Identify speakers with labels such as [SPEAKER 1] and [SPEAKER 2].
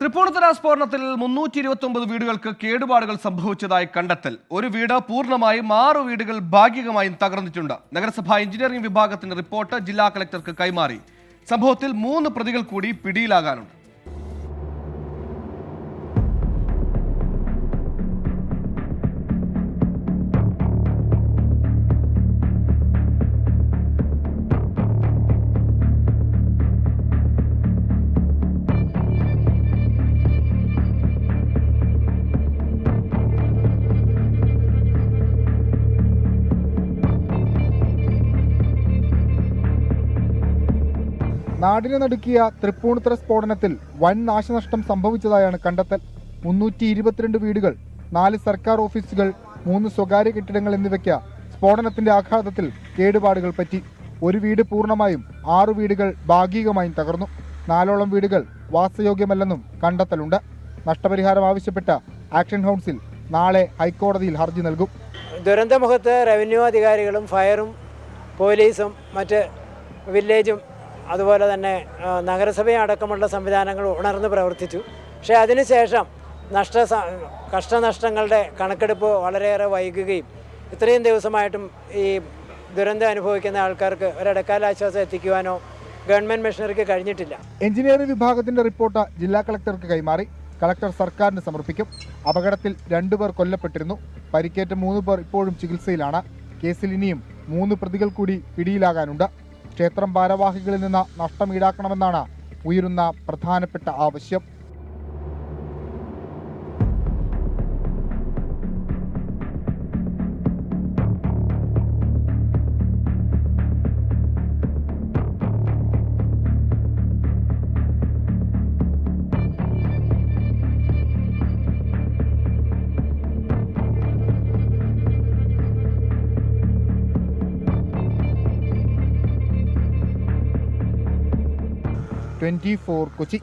[SPEAKER 1] തൃപ്പൂണിത്തുറ സ്ഫോടനത്തിൽ 329 വീടുകൾക്ക് കേടുപാടുകൾ സംഭവിച്ചതായി കണ്ടെത്തൽ. ഒരു വീട് പൂർണ്ണമായും 6 വീടുകൾ ഭാഗികമായും തകർന്നിട്ടുണ്ട്. നഗരസഭാ എഞ്ചിനീയറിംഗ് വിഭാഗത്തിന്റെ റിപ്പോർട്ട് ജില്ലാ കളക്ടർക്ക് കൈമാറി. സംഭവത്തിൽ 3 പ്രതികൾ കൂടി പിടിയിലാകാനുണ്ട്.
[SPEAKER 2] നാടിനെ നടുക്കിയ തൃപ്പൂണിത്തുറ സ്ഫോടനത്തിൽ വൻ നാശനഷ്ടം സംഭവിച്ചതായാണ് കണ്ടെത്തൽ. 322 വീടുകൾ, 4 സർക്കാർ ഓഫീസുകൾ, 3 സ്വകാര്യ കെട്ടിടങ്ങൾ എന്നിവയ്ക്ക് സ്ഫോടനത്തിന്റെ ആഘാതത്തിൽ കേടുപാടുകൾ പറ്റി. ഒരു വീട് പൂർണ്ണമായും 6 വീടുകൾ ഭാഗികമായും തകർന്നു. 4ഓളം വീടുകൾ വാസയോഗ്യമല്ലെന്നും കണ്ടെത്തലുണ്ട്. നഷ്ടപരിഹാരം ആവശ്യപ്പെട്ട ആക്ഷൻ കൗൺസിൽ നാളെ ഹൈക്കോടതിയിൽ ഹർജി നൽകും.
[SPEAKER 3] ദുരന്തമുഖത്ത് റവന്യൂ അധികാരികളും ഫയറും പോലീസും മറ്റ് വില്ലേജും അതുപോലെ തന്നെ നഗരസഭയും അടക്കമുള്ള സംവിധാനങ്ങൾ ഉണർന്ന് പ്രവർത്തിച്ചു. പക്ഷേ അതിനുശേഷം കഷ്ടനഷ്ടങ്ങളുടെ കണക്കെടുപ്പ് വളരെയേറെ വൈകുകയും ഇത്രയും ദിവസമായിട്ടും ഈ ദുരന്തം അനുഭവിക്കുന്ന ആൾക്കാർക്ക് ഒരിടക്കാല ആശ്വാസം എത്തിക്കുവാനോ ഗവൺമെൻറ് മെഷീനറിക്ക് കഴിഞ്ഞിട്ടില്ല.
[SPEAKER 2] എഞ്ചിനീയറിംഗ് വിഭാഗത്തിന്റെ റിപ്പോർട്ട് ജില്ലാ കളക്ടർക്ക് കൈമാറി. കളക്ടർ സർക്കാരിന് സമർപ്പിക്കും. അപകടത്തിൽ 2 പേർ കൊല്ലപ്പെട്ടിരുന്നു. പരിക്കേറ്റ 3 പേർ ഇപ്പോഴും ചികിത്സയിലാണ്. കേസിൽ ഇനിയും 3 പ്രതികൾ കൂടി പിടിയിലാകാനുണ്ട്. ക്ഷേത്രം ഭാരവാഹികളിൽ നിന്ന് നഷ്ടം ഈടാക്കണമെന്നാണ് ഉയരുന്ന പ്രധാനപ്പെട്ട ആവശ്യം. #24 കൊച്ചി.